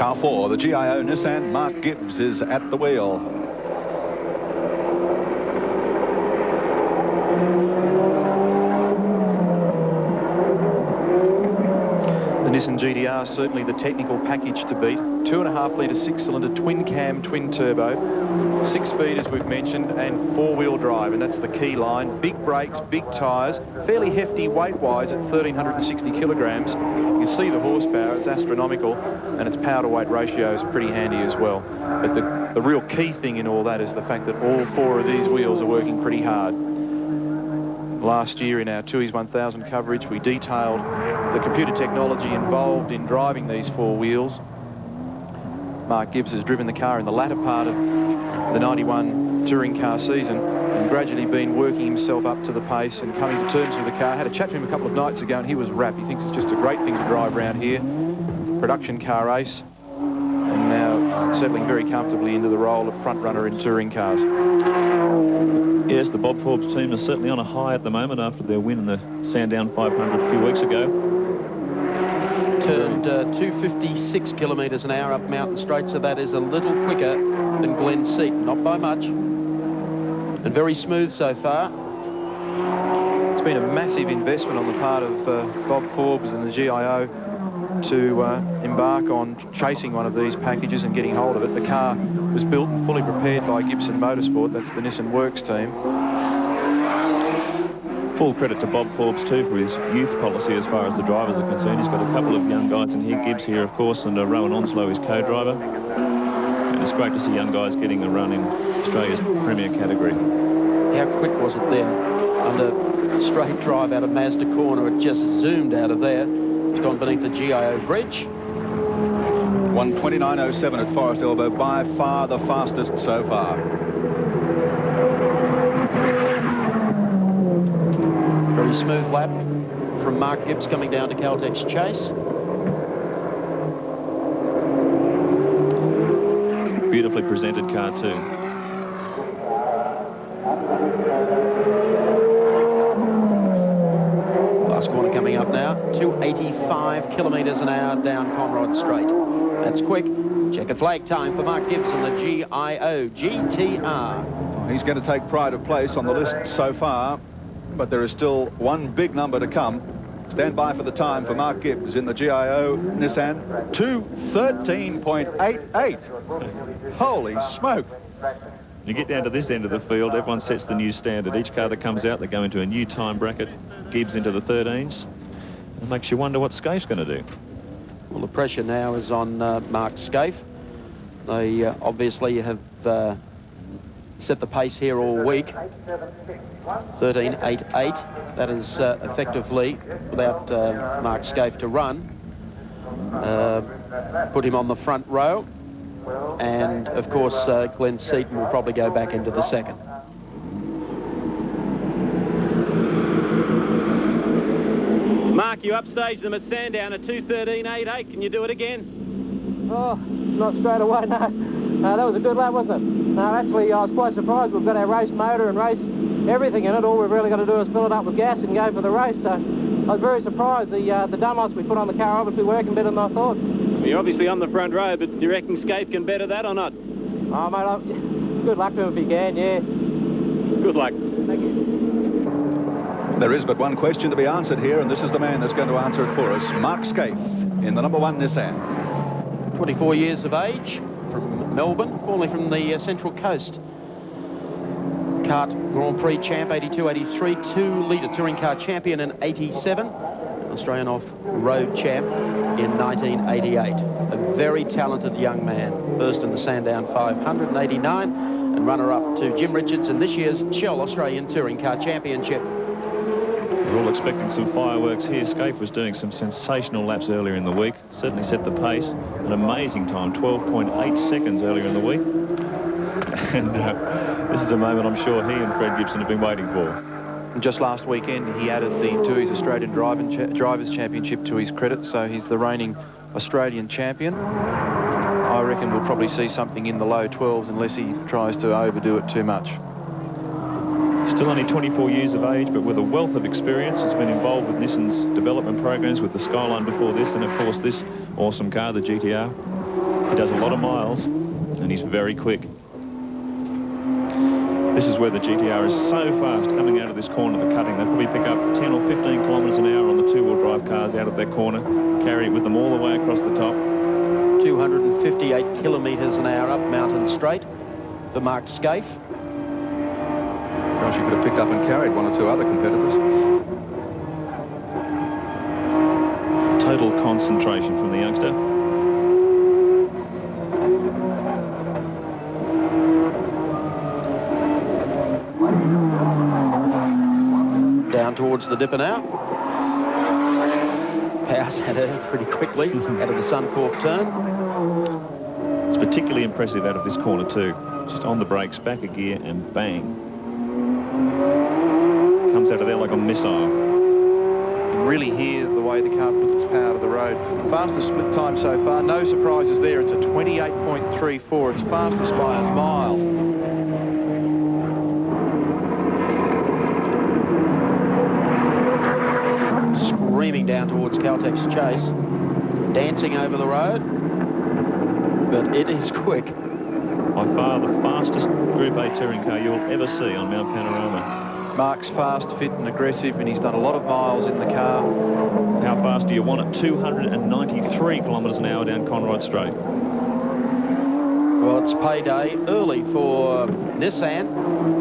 Car 4, the GIO Nissan. Mark Gibbs is at the wheel. The Nissan GTR, certainly the technical package to beat. 2.5 litre 6-cylinder twin cam, twin turbo, 6 speed as we've mentioned, and 4-wheel drive, and that's the key line. Big brakes, big tyres, fairly hefty weight-wise at 1,360 kilograms. You see the horsepower, it's astronomical, and its power to weight ratio is pretty handy as well. But the real key thing in all that is the fact that all 4 of these wheels are working pretty hard. Last year in our TUI's 1000 coverage, we detailed the computer technology involved in driving these 4 wheels. Mark Gibbs has driven the car in the latter part of the 91 touring car season and gradually been working himself up to the pace and coming to terms with the car. I had a chat to him a couple of nights ago and he was rapt. He thinks it's just a great thing to drive around here. Production car ace, and now settling very comfortably into the role of front runner in touring cars. Yes, the Bob Forbes team is certainly on a high at the moment after their win in the Sandown 500 a few weeks ago. Turned 256 kilometres an hour up mountain straight, so that is a little quicker than Glen Seaton, not by much. And very smooth so far. It's been a massive investment on the part of Bob Forbes and the GIO to embark on chasing one of these packages and getting hold of it. The car was built and fully prepared by Gibson Motorsport. That's the Nissan Works team. Full credit to Bob Forbes too for his youth policy as far as the drivers are concerned. He's got a couple of young guys in here, Gibbs here of course, and Rowan Onslow, his co-driver. And it's great to see young guys getting a run in Australia's premier category. How quick was it then? Under straight drive out of Mazda corner, it just zoomed out of there. It's gone beneath the GIO bridge. 1:29.07 at Forest Elbow, by far the fastest so far. Very smooth lap from Mark Gibbs coming down to Caltex Chase. Beautifully presented car too. Last corner coming up now. 285 kilometres an hour down Conrod Straight. That's quick. Checkered flag time for Mark Gibbs and the GIO GTR. He's going to take pride of place on the list so far, but there is still one big number to come. Stand by for the time for Mark Gibbs in the GIO Nissan. 2:13.88. Holy smoke. You get down to this end of the field, everyone sets the new standard. Each car that comes out, they go into a new time bracket. Gibbs into the 13s. It makes you wonder what Skaife's going to do. Well, the pressure now is on Mark Skaife. They obviously have set the pace here all week. 13.88. That is effectively, without Mark Skaife to run, put him on the front row. And, of course, Glen Seaton will probably go back into the second. Mark, you upstaged them at Sandown at 2:13.88. Can you do it again? Oh, not straight away, no. That was a good lap, wasn't it? No, actually, I was quite surprised. We've got our race motor and race everything in it. All we've really got to do is fill it up with gas and go for the race. So I was very surprised. The Dumos we put on the car obviously working better than I thought. Well, you're obviously on the front row, but do you reckon Skaife can better that or not? Oh, mate, good luck to him if he can, yeah. Good luck. Thank you. There is but one question to be answered here, and this is the man that's going to answer it for us. Mark Skaife in the number 1 Nissan. 24 years of age, from Melbourne, formerly from the Central Coast. Kart Grand Prix champ, 82-83, 2-litre touring car champion in 87, Australian off-road champ in 1988. A very talented young man, first in the Sandown 500 in 89, and runner-up to Jim Richards in this year's Shell Australian Touring Car Championship. We're all expecting some fireworks here. Skaife was doing some sensational laps earlier in the week. Certainly set the pace. An amazing time, 12.8 seconds earlier in the week. And this is a moment I'm sure he and Fred Gibson have been waiting for. Just last weekend, he added the TUI's Australian Drivers' Championship to his credit, so he's the reigning Australian champion. I reckon we'll probably see something in the low 12s unless he tries to overdo it too much. Still only 24 years of age, but with a wealth of experience. Has been involved with Nissan's development programs with the Skyline before this, and of course this awesome car, the GTR. He does a lot of miles, and he's very quick. This is where the GTR is so fast coming out of this corner, the cutting. They probably pick up 10 or 15 kilometres an hour on the two-wheel drive cars out of their corner, carry it with them all the way across the top. 258 kilometres an hour up Mountain Straight for Mark Skaife. Gosh, you could have picked up and carried one or two other competitors. Total concentration from the youngster. Down towards the dipper now. Powers had her pretty quickly out of the Suncorp turn. It's particularly impressive out of this corner too. Just on the brakes, back a gear, and bang. Comes out of there like a missile. You can really hear the way the car puts its power to the road. Fastest split time so far, no surprises there. It's a 28.34. It's fastest by a mile. Screaming down towards Caltech's Chase. Dancing over the road. But it is quick. By far the fastest Group A touring car you'll ever see on Mount Panorama. Mark's fast, fit and aggressive, and he's done a lot of miles in the car. How fast do you want it? 293 kilometres an hour down Conrod Straight. Well, it's payday early for Nissan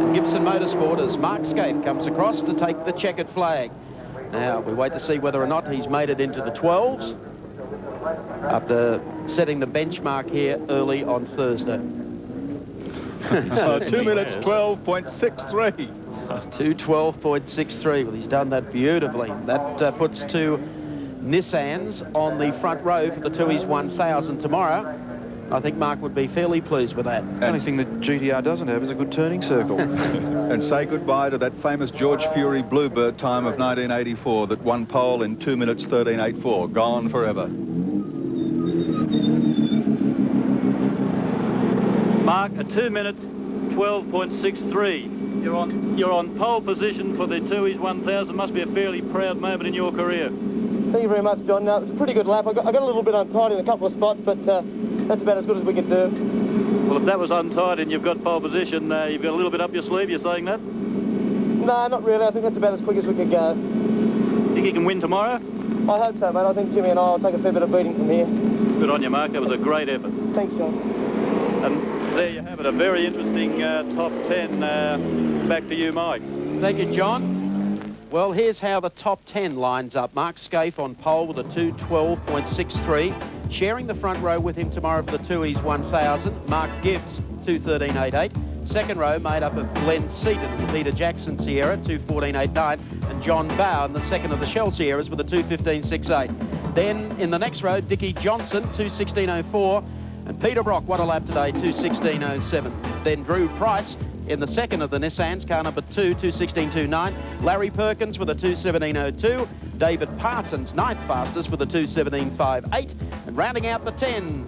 and Gibson Motorsport as Mark Skaife comes across to take the checkered flag. Now, we wait to see whether or not he's made it into the 12s after setting the benchmark here early on Thursday. 2 minutes 12.63. 2:12.63. Well, he's done that beautifully. That puts two Nissans on the front row for the Tooheys 1000 tomorrow. I think Mark would be fairly pleased with that. The only thing the GTR doesn't have is a good turning circle. And say goodbye to that famous George Fury Bluebird time of 1984 that won pole in 2 minutes 13.84. Gone forever. Mark, a 2 minutes 12.63. You're on pole position for the Tooheys 1000. Must be a fairly proud moment in your career. Thank you very much, John. It was a pretty good lap. I got a little bit untied in a couple of spots, but that's about as good as we could do. Well, if that was untied and you've got pole position, you've got a little bit up your sleeve. You're saying that? No, not really. I think that's about as quick as we could go. Think you can win tomorrow? I hope so, mate. I think Jimmy and I will take a fair bit of beating from here. Good on you, Mark. That was a great effort. Thanks, John. And there you have it, a very interesting top 10. Back to you, Mike. Thank you, John. Well, here's how the top 10 lines up. Mark Skaife on pole with a 2:12.63. Sharing the front row with him tomorrow for the Tooheys 1000, Mark Gibbs, 2:13.88. Second row made up of Glenn Seaton and the Peter Jackson Sierra, 2:14.89. And John Bow in the second of the Shell Sierras with a 2:15.68. Then in the next row, Dickie Johnson, 2:16.04. And Peter Brock, what a lap today, 2:16.07. Then Drew Price in the second of the Nissans, car number 2, 2:16.29. Larry Perkins with a 2:17.02. David Parsons, ninth fastest with a 2:17.58. And rounding out the 10,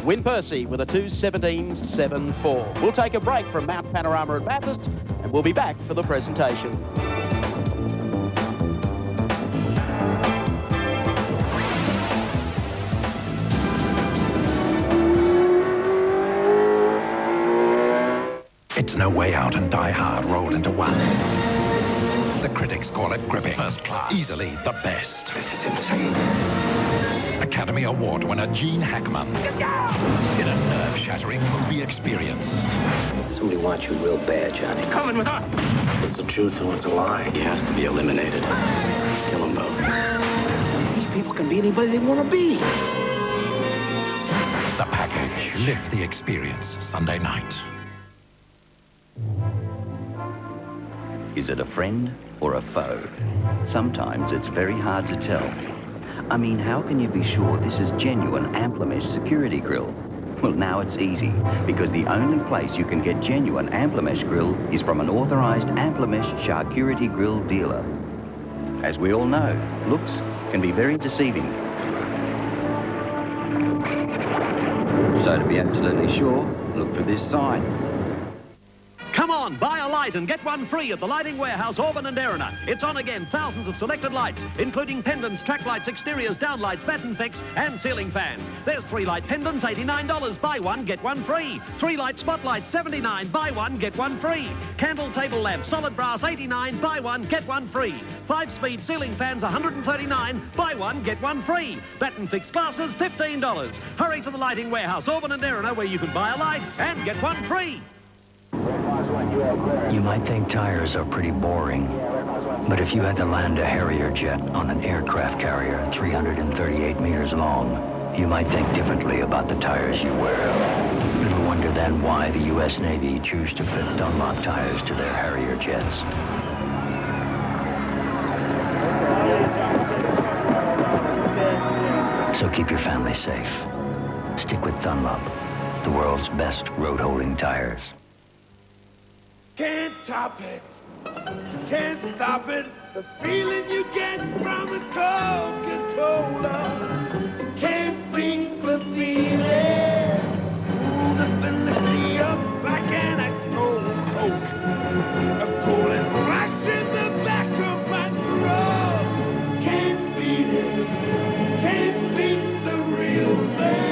Win Percy with a 2:17.74. We'll take a break from Mount Panorama at Bathurst, and we'll be back for the presentation. It's No Way Out and Die Hard rolled into one. The critics call it gripping. First class. Easily the best. This is insane. Academy Award winner Gene Hackman. In a nerve-shattering movie experience. Somebody wants you real bad, Johnny. Coming with us. What's the truth and what's a lie? He has to be eliminated. Kill them both. These people can be anybody they want to be. The Package. Live the experience. Sunday night. Is it a friend or a foe? Sometimes it's very hard to tell. I mean, how can you be sure this is genuine Amplimesh security grill? Well, now it's easy, because the only place you can get genuine Amplimesh grill is from an authorized Amplimesh charcuterie grill dealer. As we all know, looks can be very deceiving. So to be absolutely sure, look for this sign. Come on, buy a life. light and get one free at the Lighting Warehouse, Auburn and Erina. It's on again. Thousands of selected lights, including pendants, track lights, exteriors, downlights, batten fixes and ceiling fans. There's 3 light pendants, $89. Buy one, get one free. 3 light spotlights, $79. Buy one, get one free. Candle table lamp, solid brass, $89. Buy one, get one free. 5-speed ceiling fans, $139. Buy one, get one free. Batten fixed glasses, $15. Hurry to the Lighting Warehouse, Auburn and Erina, where you can buy a light and get one free. You might think tires are pretty boring, but if you had to land a Harrier jet on an aircraft carrier 338 meters long, you might think differently about the tires you wear. Little wonder then why the U.S. Navy chose to fit Dunlop tires to their Harrier jets. So keep your family safe. Stick with Dunlop, the world's best road-holding tires. Can't top it, can't stop it, the feeling you get from a Coca-Cola. Can't beat the feeling, ooh, the felicity of black and ice cold Coke. A coolest flash in the back of my throat. Can't beat it, can't beat the real thing.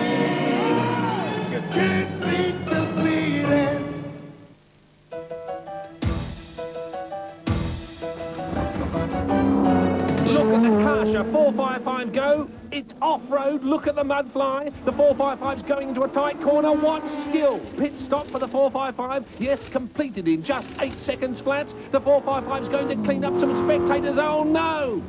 You can't beat the feeling. Look at the Kasha 455 go. It's off-road. Look at the mud fly. The 455's going into a tight corner. What skill. Pit stop for the 455. Yes, completed in just 8 seconds flat. The 455's going to clean up some spectators. Oh, no.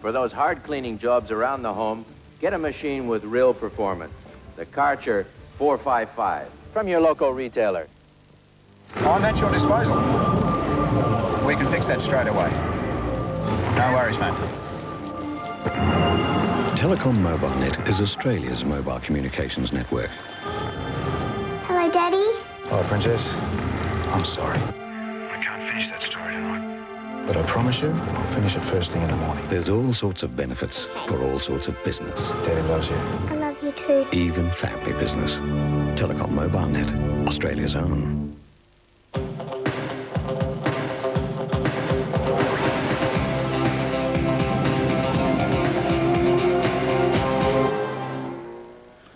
For those hard cleaning jobs around the home, get a machine with real performance. The Karcher 455 from your local retailer. I'm at your disposal. We can fix that straight away. No worries, mate. Telecom MobileNet is Australia's mobile communications network. Hello, Daddy. Hello, Princess. I'm sorry. I can't finish that story tonight. But I promise you, I'll finish it first thing in the morning. There's all sorts of benefits for all sorts of business. Daddy loves you. I love you too. Even family business. Telecom MobileNet, Australia's own.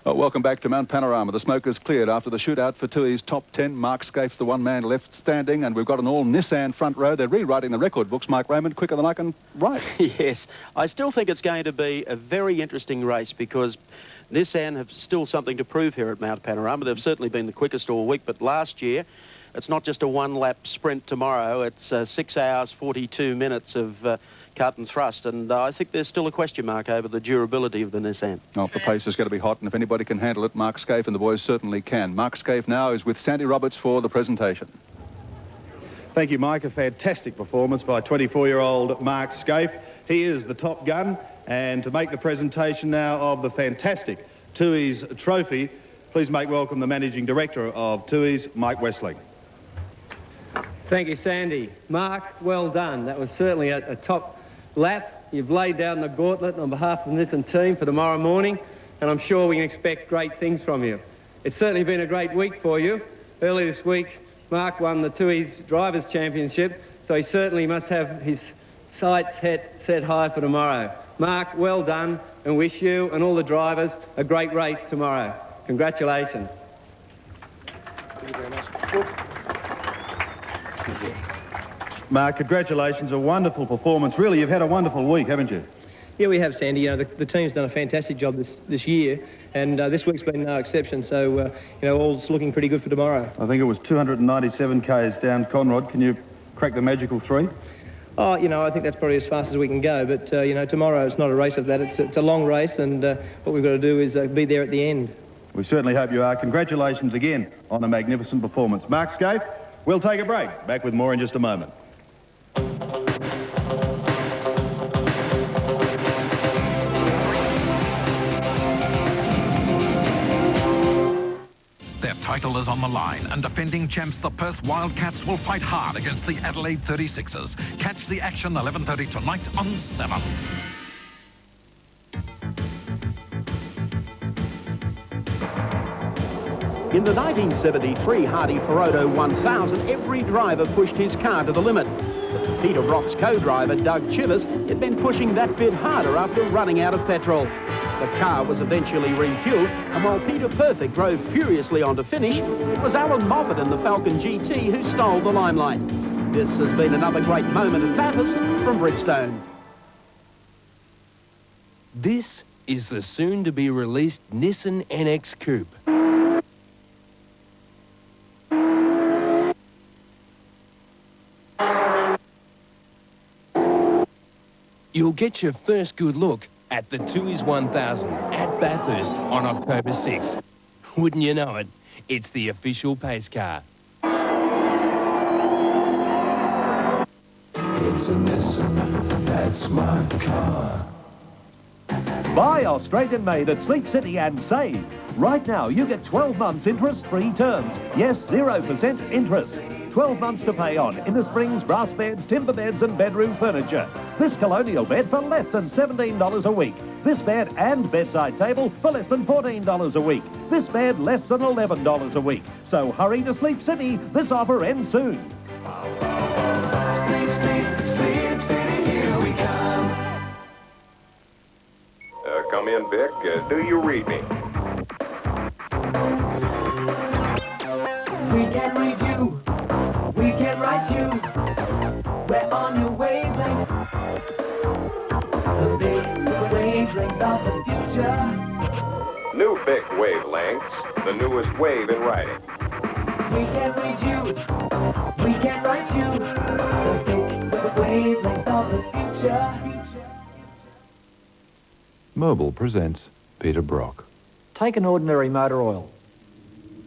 Welcome back to Mount Panorama. The smoke is cleared after the shootout for Tui's top 10. Mark Skaife, the one man left standing, and we've got an all-Nissan front row. They're rewriting the record books, Mike Raymond, quicker than I can write. Yes, I still think it's going to be a very interesting race because Nissan have still something to prove here at Mount Panorama. They've certainly been the quickest all week, but last year, it's not just a one-lap sprint tomorrow. It's 6 hours, 42 minutes of cut and thrust, and I think there's still a question mark over the durability of the Nissan. Oh, the pace is going to be hot, and if anybody can handle it, Mark Skaife and the boys certainly can. Mark Skaife now is with Sandy Roberts for the presentation. Thank you, Mike. A fantastic performance by 24-year-old Mark Skaife. He is the top gun, and to make the presentation now of the fantastic Tui's trophy, please make welcome the Managing Director of Tui's, Mike Westling. Thank you, Sandy. Mark, well done. That was certainly a top lap. You've laid down the gauntlet on behalf of the Nissan team for tomorrow morning, and I'm sure we can expect great things from you. It's certainly been a great week for you. Early this week, Mark won the Tui's Drivers' Championship, so he certainly must have his sights set high for tomorrow. Mark, well done, and wish you and all the drivers a great race tomorrow. Congratulations. Thank you very much. Mark, congratulations, a wonderful performance. Really, you've had a wonderful week, haven't you? Yeah, we have, Sandy. You know, the team's done a fantastic job this year, and this week's been no exception, so, you know, all's looking pretty good for tomorrow. I think it was 297 k's down Conrod. Can you crack the magical 3? Oh, you know, I think that's probably as fast as we can go, but, you know, tomorrow it's not a race of that. It's a long race, and what we've got to do is be there at the end. We certainly hope you are. Congratulations again on a magnificent performance. Mark Skaife, we'll take a break. Back with more in just a moment. Their title is on the line, and defending champs, the Perth Wildcats, will fight hard against the Adelaide 36ers. Catch the action 11:30 tonight on 7. In the 1973 Hardy Ferodo 1000, every driver pushed his car to the limit. But for Peter Brock's co-driver, Doug Chivers, he'd been pushing that bit harder after running out of petrol. The car was eventually refueled, and while Peter Perfect drove furiously on to finish, it was Alan Moffat in the Falcon GT who stole the limelight. This has been another great moment at Bathurst from Bridgestone. This is the soon-to-be-released Nissan NX Coupe. You'll get your first good look at the Tooheys 1000 at Bathurst on October 6th. Wouldn't you know it? It's the official pace car. It's a Nissan, that's my car. Buy Australian-made at Sleep City and save. Right now, you get 12 months interest-free terms. Yes, 0% interest. 12 months to pay on inner springs, brass beds, timber beds and bedroom furniture. This colonial bed for less than $17 a week. This bed and bedside table for less than $14 a week. This bed less than $11 a week. So hurry to Sleep City. This offer ends soon. Sleep, sleep, Sleep City, here we come. Come in, Vic. Do you read me? We can read you. We can write you. We're on your wavelength. The big wavelength of the future. New Vic wavelengths, the newest wave in writing. We can read you. We can write you. The big wavelength of the future. Mobil presents Peter Brock. Take an ordinary motor oil.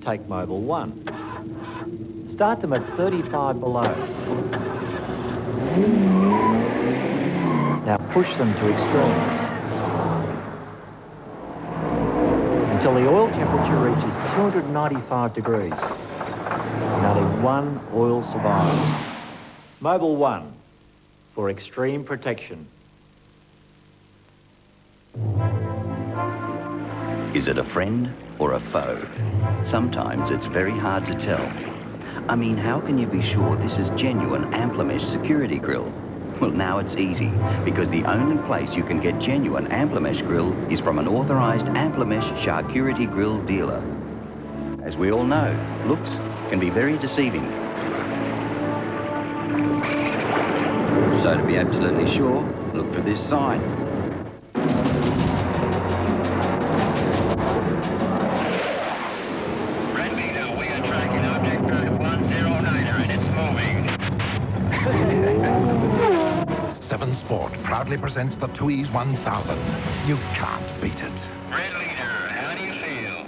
Take Mobil 1. Start them at 35 below. Now push them to extremes until the oil temperature reaches 295 degrees. And only one oil survives. Mobil 1 for extreme protection. Is it a friend or a foe? Sometimes it's very hard to tell. I mean, how can you be sure this is genuine Amplimesh security grill? Well, now it's easy, because the only place you can get genuine Amplimesh grill is from an authorised Amplimesh charcuterie grill dealer. As we all know, looks can be very deceiving. So to be absolutely sure, look for this sign. Seven Sport proudly presents the Tooheys 1000. You can't beat it. Red Leader, how do you feel?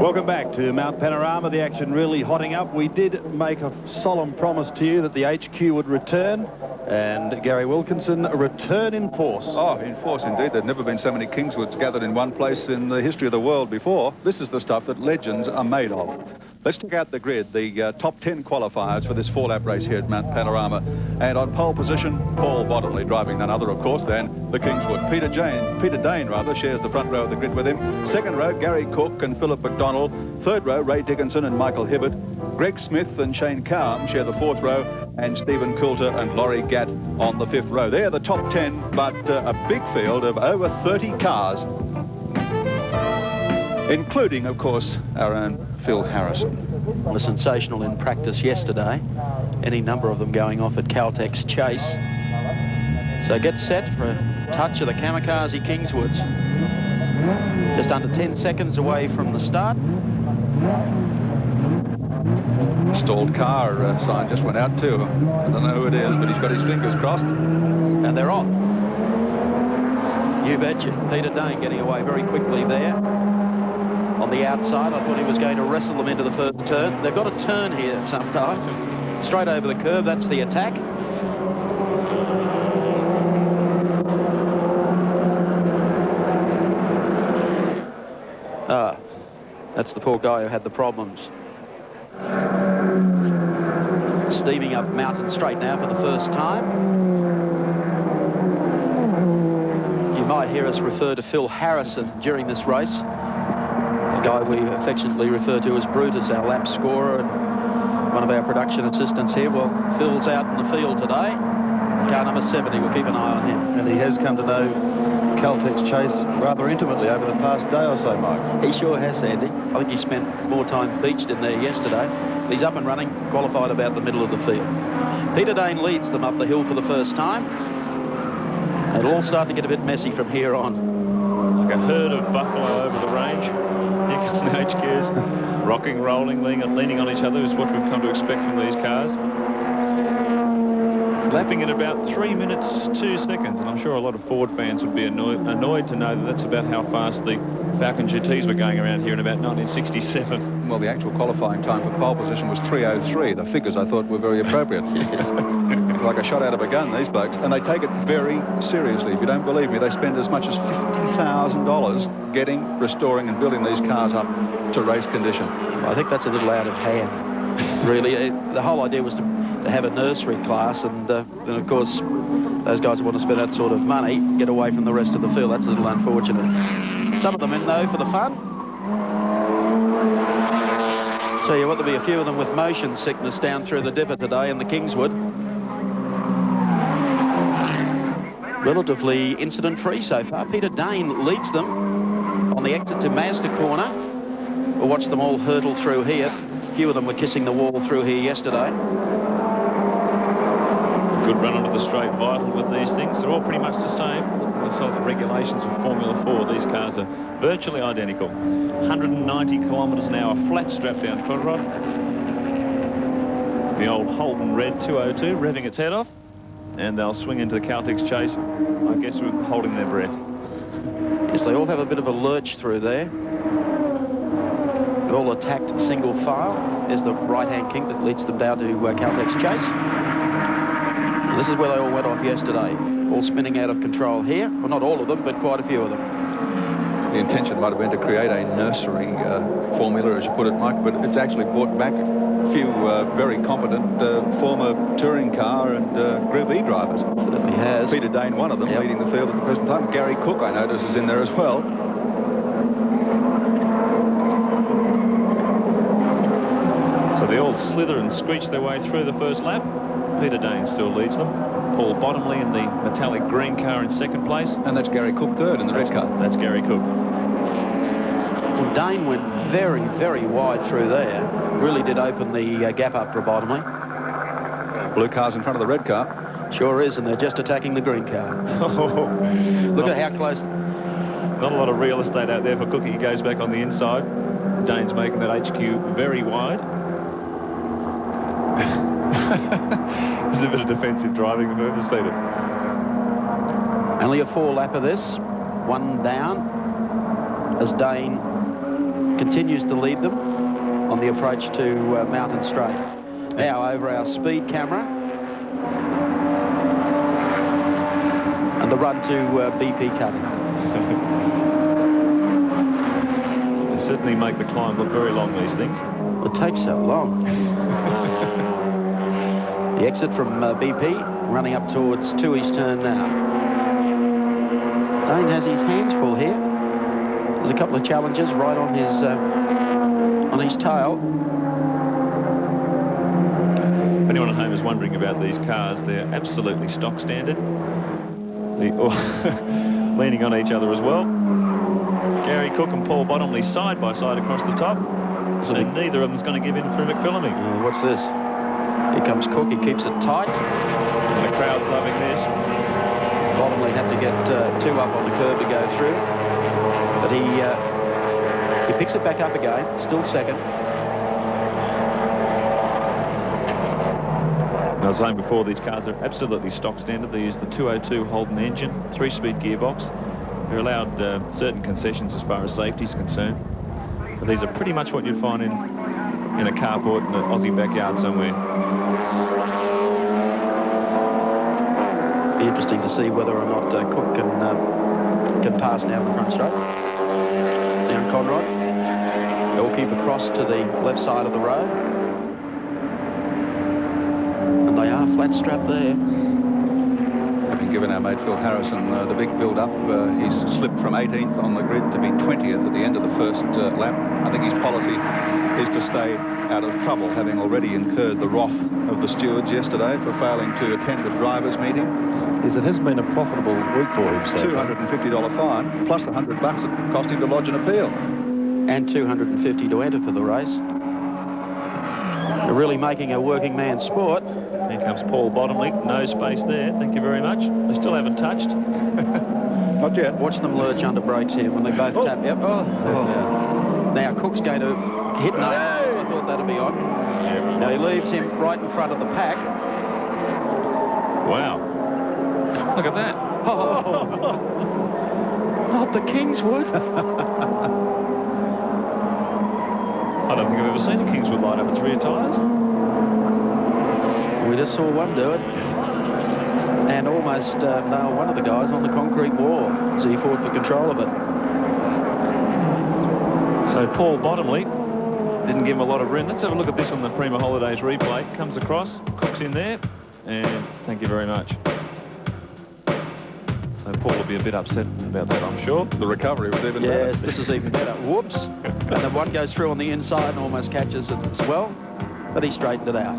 Welcome back to Mount Panorama. The action really hotting up. We did make a solemn promise to you that the HQ would return, and Gary Wilkinson, a return in force. Oh, in force indeed. There've never been so many Kingswoods gathered in one place in the history of the world before. This is the stuff that legends are made of. Let's check out the grid, the top 10 qualifiers for this four-lap race here at Mount Panorama. And on pole position, Paul Bottomley, driving none other, of course, than the Kingswood. Peter Dane, shares the front row of the grid with him. Second row, Gary Cook and Philip McDonald. Third row, Ray Dickinson and Michael Hibbert. Greg Smith and Shane Cowm share the fourth row, and Stephen Coulter and Laurie Gatt on the fifth row. They're the top 10, but a big field of over 30 cars, including, of course, our own Phil Harrison. Well, sensational in practice yesterday. Any number of them going off at Caltech's chase. So get set for a touch of the Kamikaze Kingswoods. Just under 10 seconds away from the start. Stalled car sign just went out too. I don't know who it is, but he's got his fingers crossed. And they're off. You betcha. Peter Dane getting away very quickly there. On the outside, I thought he was going to wrestle them into the first turn. They've got a turn here sometime. Straight over the curve, that's the attack. That's the poor guy who had the problems. Steaming up Mountain Straight now for the first time. You might hear us refer to Phil Harrison during this race, a guy we affectionately refer to as Brutus, our lap scorer and one of our production assistants here. Well, Phil's out in the field today. Car number 70, we'll keep an eye on him. And he has come to know Caltex Chase rather intimately over the past day or so, Mike. He sure has, Andy. I think he spent more time beached in there yesterday. He's up and running, qualified about the middle of the field. Peter Dane leads them up the hill for the first time. It'll all start to get a bit messy from here on. Like a herd of buffalo over the range. Here come the HQs, rocking, rolling, leaning on each other is what we've come to expect from these cars. Lapping at about 3 minutes 2 seconds, and I'm sure a lot of Ford fans would be annoyed to know that that's about how fast the Falcon GTs were going around here in about 1967. Well, the actual qualifying time for pole position was 3:03. The figures I thought were very appropriate. Yes. Like a shot out of a gun, these blokes, and they take it very seriously. If you don't believe me, they spend as much as $50,000 getting, restoring and building these cars up to race condition. I think that's a little out of hand, really. The whole idea was to have a nursery class, and of course those guys who want to spend that sort of money get away from the rest of the field. That's a little unfortunate. Some of them in though for the fun. Tell you what, there'll be a few of them with motion sickness down through the dipper today in the Kingswood. Relatively incident-free so far. Peter Dane leads them on the exit to Mazda corner. We'll watch them all hurtle through here. A few of them were kissing the wall through here yesterday. Good run onto the straight, vital with these things. They're all pretty much the same. It's all the regulations of Formula 4. These cars are virtually identical. 190 kilometres an hour, flat strap down front rod. The old Holden Red 202 revving its head off, and they'll swing into the Caltex Chase, I guess, with holding their breath. Yes, they all have a bit of a lurch through there. They're all attacked single file. There's the right-hand kink that leads them down to Caltex Chase. And this is where they all went off yesterday. All spinning out of control here. Well, not all of them, but quite a few of them. The intention might have been to create a nursery formula, as you put it, Mike, but it's actually brought back a few very competent former touring car and Group E drivers. Certainly has. Peter Dane, one of them, leading the field at the present time. Gary Cook, I notice, is in there as well. So they all slither and screech their way through the first lap. Peter Dane still leads them. Paul Bottomley in the metallic green car in second place. And that's Gary Cook third in the red car. That's Gary Cook. Well, Dane went very, very wide through there. Really did open the gap up for Bottomley. Blue car's in front of the red car. Sure is, and they're just attacking the green car. Look at how close. Not a lot of real estate out there for Cookie. He goes back on the inside. Dane's making that HQ very wide. This is a bit of defensive driving if I've ever seen it. Only a 4-lapper this. One down as Dane continues to lead them on the approach to Mountain Straight. Now over our speed camera. And the run to BP cutting. They certainly make the climb look very long, these things. It takes so long. The exit from BP, running up towards Tui's turn now. Dane has his hands full here. There's a couple of challenges right on his tail. If anyone at home is wondering about these cars, they're absolutely stock standard. Leaning on each other as well. Gary Cook and Paul Bottomley side by side across the top. And neither of them's going to give in for McPhillamy. What's this? Here comes Cook, he keeps it tight. And the crowd's loving this. Bottomley had to get 2 up on the curb to go through. But he picks it back up again, still second. I was saying before, these cars are absolutely stock standard. They use the 202 Holden engine, 3-speed gearbox. They're allowed certain concessions as far as safety is concerned. But these are pretty much what you'd find in a carport in an Aussie backyard somewhere. Be interesting to see whether or not Cook can pass down the front straight. Down Conrod. They'll keep across to the left side of the road. And they are flat strapped there. Having given our mate Phil Harrison the big build-up, he's slipped from 18th on the grid to be 20th at the end of the first lap. I think his policy is to stay out of trouble, having already incurred the wrath of the stewards yesterday for failing to attend a drivers' meeting. Yes, it hasn't been a profitable week for him. So $250 fine, plus the $100 it cost him to lodge an appeal. And $250 to enter for the race. They're really making a working man's sport. Here comes Paul Bottomley. No space there. Thank you very much. They still haven't touched. Not yet. Watch them lurch under brakes here when they both tap. Yep. Oh. Now Cook's going to hit no. I thought that'd be odd. Now he leaves him right in front of the pack. Wow. Look at that. Oh. Not the Kingswood. I don't think I've ever seen a Kingswood light up its rear tyres. We just saw one do it. And almost nailed one of the guys on the concrete wall as he fought for control of it. So Paul Bottomley didn't give him a lot of room. Let's have a look at this on the Prima Holidays replay. Comes across, Cook's in there, and thank you very much. So Paul will be a bit upset about that, I'm sure. The recovery was even better. Yes, this is even better. Whoops. And the one goes through on the inside and almost catches it as well, but he straightened it out.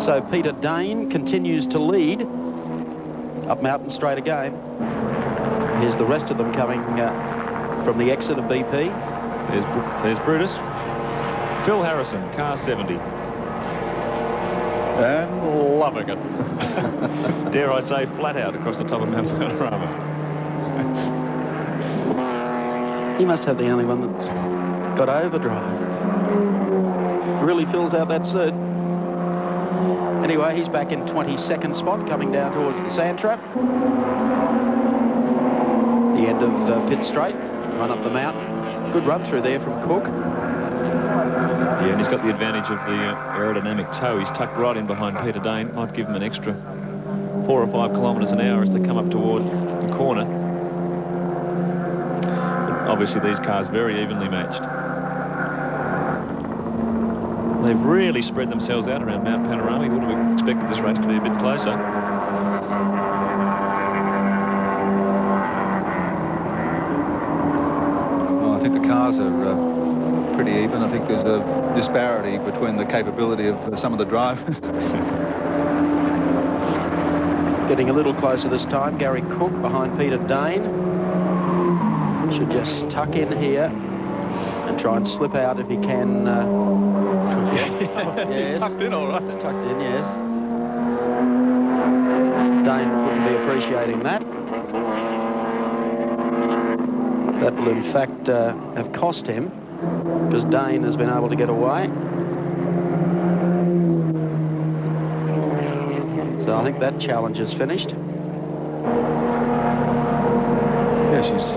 So Peter Dane continues to lead up Mountain Straight again. Here's the rest of them coming from the exit of BP. There's Brutus. Phil Harrison, car 70. And loving it. Dare I say, flat out across the top of Mount Panorama. He must have the only one that's got overdrive. Really fills out that suit. Anyway, he's back in 22nd spot, coming down towards the sand trap. The end of pit straight, run up the mountain. Good run through there from Cook. Yeah, and he's got the advantage of the aerodynamic toe. He's tucked right in behind Peter Dane. Might give him an extra 4 or 5 kilometres an hour as they come up toward the corner. But obviously, these cars very evenly matched. They've really spread themselves out around Mount Panorama. You would have expected this race to be a bit closer. Well, I think the cars are pretty even. I think there's a disparity between the capability of some of the drivers. Getting a little closer this time. Gary Cook behind Peter Dane. Should just tuck in here and try and slip out if he can. Yes. He's tucked in all right. He's tucked in, yes. Dane wouldn't be appreciating that. That will in fact have cost him, because Dane has been able to get away. So I think that challenge is finished. Yes, he's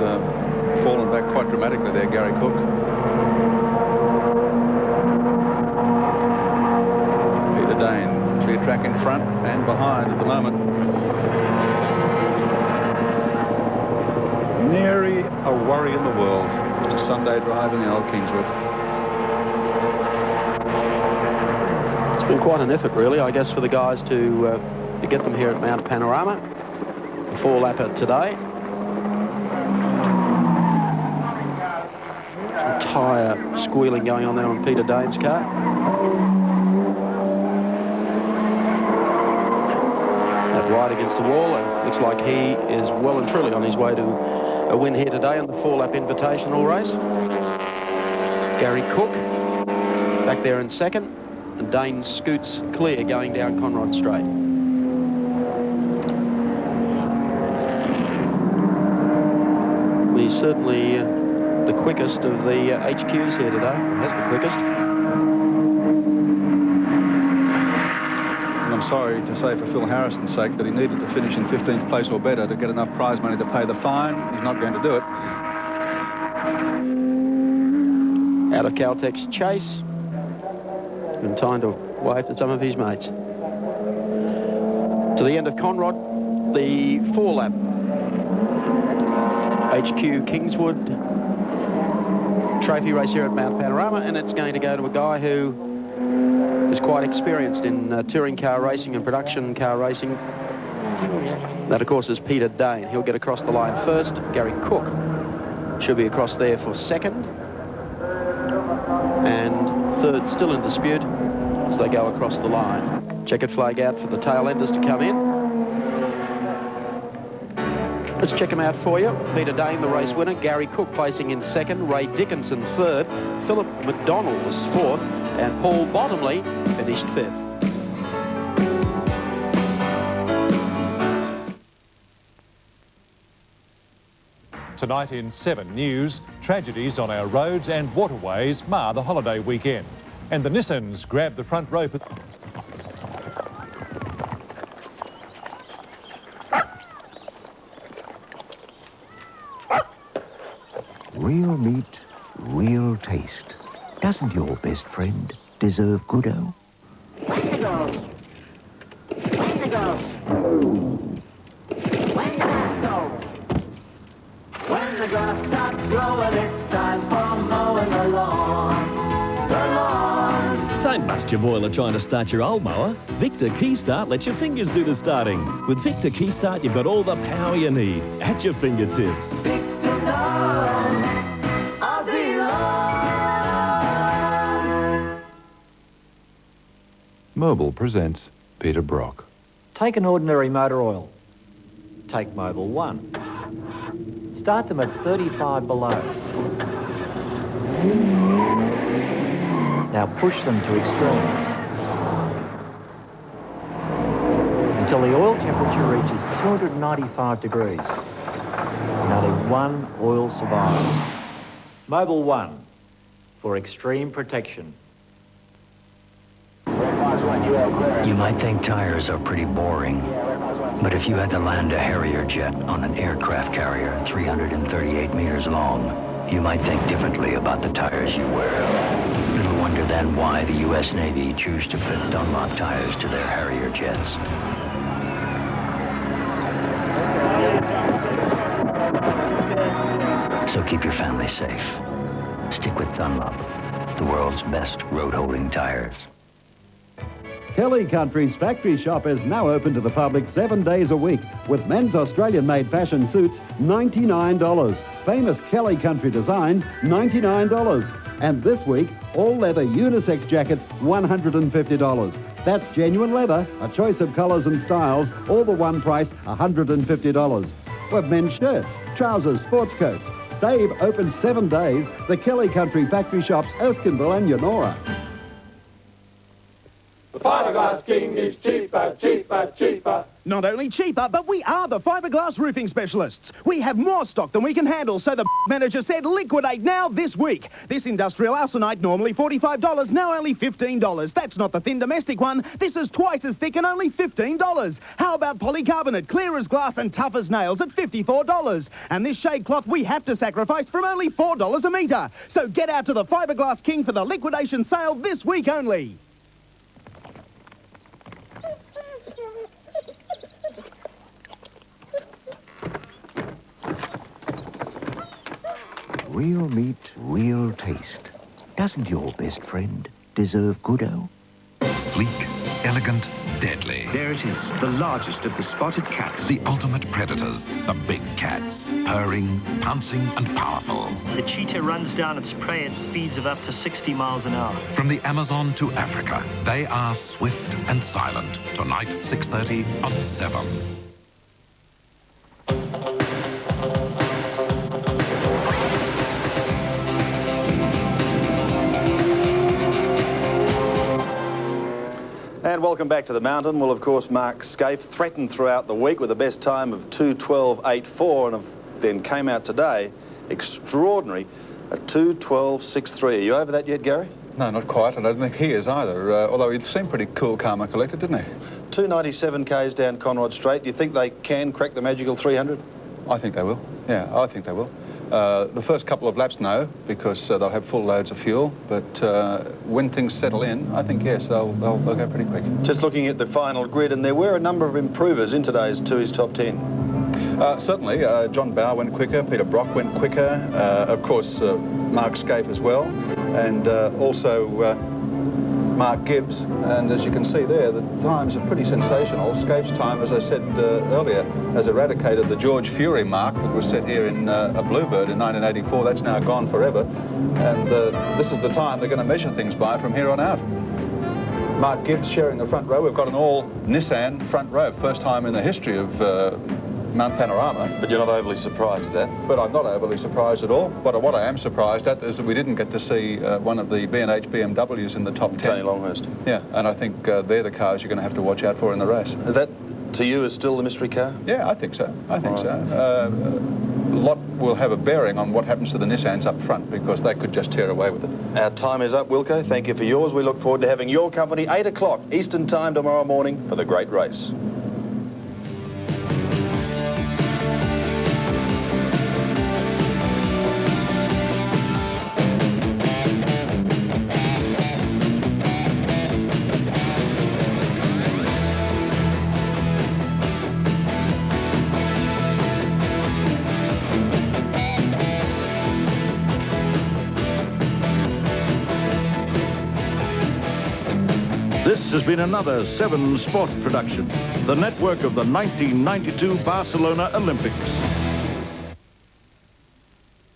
fallen back quite dramatically there, Gary Cook. Peter Dane, clear track in front and behind at the moment. Nary a worry in the world. Just a Sunday drive in the old Kingswood. It's been quite an effort, really, I guess, for the guys to get them here at Mount Panorama. A 4-lapper today. Tyre squealing going on there on Peter Dane's car. That right against the wall, and looks like he is well and truly on his way to a win here today in the 4-lap invitational race. Gary Cook back there in second, and Dane scoots clear going down Conrod Straight. He's certainly the quickest of the HQs here today. Has the quickest. And I'm sorry to say for Phil Harrison's sake that he needed to finish in 15th place or better to get enough prize money to pay the fine. He's not going to do it. Out of Caltech's chase. In time to wave to some of his mates. To the end of Conrod, the 4-lap HQ Kingswood trophy race here at Mount Panorama, and it's going to go to a guy who who's quite experienced in touring car racing and production car racing. That, of course, is Peter Dane. He'll get across the line first. Gary Cook should be across there for second. And third still in dispute as they go across the line. Checkered flag out for the tail enders to come in. Let's check them out for you. Peter Dane, the race winner. Gary Cook placing in second. Ray Dickinson third. Philip McDonald was fourth. And Paul Bottomley finished fifth. Tonight in 7 News, tragedies on our roads and waterways mar the holiday weekend. And the Nissans grab the front row. Real meat, real taste. Doesn't your best friend deserve Goodo? Wendigos! Wendigos! When the grass goes. When the grass starts growing, it's time for mowing the lawns. The lawns. Don't bust your boiler trying to start your old mower. Victor Keystart lets your fingers do the starting. With Victor Keystart, you've got all the power you need at your fingertips. Victor knows. Aussie lawns. Mobil presents Peter Brock. Take an ordinary motor oil. Take Mobil 1. Start them at 35 below. Now push them to extremes until the oil temperature reaches 295 degrees. And only one oil survives. Mobil 1 for extreme protection. You might think tires are pretty boring, but if you had to land a Harrier jet on an aircraft carrier 338 meters long, you might think differently about the tires you wear. Little wonder then why the U.S. Navy choose to fit Dunlop tires to their Harrier jets. So keep your family safe. Stick with Dunlop, the world's best road-holding tires. Kelly Country's factory shop is now open to the public 7 days a week with men's Australian-made fashion suits, $99. Famous Kelly Country designs, $99. And this week, all-leather unisex jackets, $150. That's genuine leather, a choice of colours and styles, all the one price, $150. With men's shirts, trousers, sports coats. Save open 7 days. The Kelly Country factory shops, Erskineville and Yonora. The Fiberglass King is cheaper, cheaper, cheaper. Not only cheaper, but we are the fiberglass roofing specialists. We have more stock than we can handle, so the manager said liquidate now this week. This industrial arsenite, normally $45, now only $15. That's not the thin domestic one. This is twice as thick and only $15. How about polycarbonate, clear as glass and tough as nails at $54? And this shade cloth we have to sacrifice from only $4 a metre. So get out to the Fiberglass King for the liquidation sale this week only. Real meat, real taste. Doesn't your best friend deserve Goodo? Sleek, elegant, deadly. There it is, the largest of the spotted cats. The ultimate predators, the big cats. Purring, pouncing, and powerful. The cheetah runs down its prey at speeds of up to 60 miles an hour. From the Amazon to Africa, they are swift and silent. Tonight, 6:30 on 7. And welcome back to the mountain. Well, of course, Mark Skaife threatened throughout the week with the best time of 2:12.84 and then came out today, extraordinary, at 2:12.63. Are you over that yet, Gary? No, not quite. I don't think he is either, although he seemed pretty cool, calm and collected, didn't he? 297 k's down Conrod Straight. Do you think they can crack the magical 300? I think they will. Yeah, I think they will. The first couple of laps, no, because they'll have full loads of fuel. But when things settle in, I think, yes, they'll go pretty quick. Just looking at the final grid, and there were a number of improvers in today's Tooheys Top 10. Certainly, John Bauer went quicker, Peter Brock went quicker, of course, Mark Skaife as well, and also Mark Gibbs, and as you can see there, the times are pretty sensational. Skaife's time, as I said earlier, has eradicated the George Fury mark that was set here in a Bluebird in 1984. That's now gone forever, and this is the time they're going to measure things by from here on out. Mark Gibbs sharing the front row. We've got an all-Nissan front row, first time in the history of Mount Panorama. But you're not overly surprised at that? But I'm not overly surprised at all. But what I am surprised at is that we didn't get to see one of the B&H BMWs in the top 10. Tony Longhurst. Yeah, and I think they're the cars you're going to have to watch out for in the race. That, to you, is still the mystery car? Yeah, I think so. I think so. A lot will have a bearing on what happens to the Nissans up front, because they could just tear away with it. Our time is up, Wilco. Thank you for yours. We look forward to having your company 8 o'clock Eastern Time tomorrow morning for the great race. This has been another 7 Sport production, the network of the 1992 Barcelona Olympics.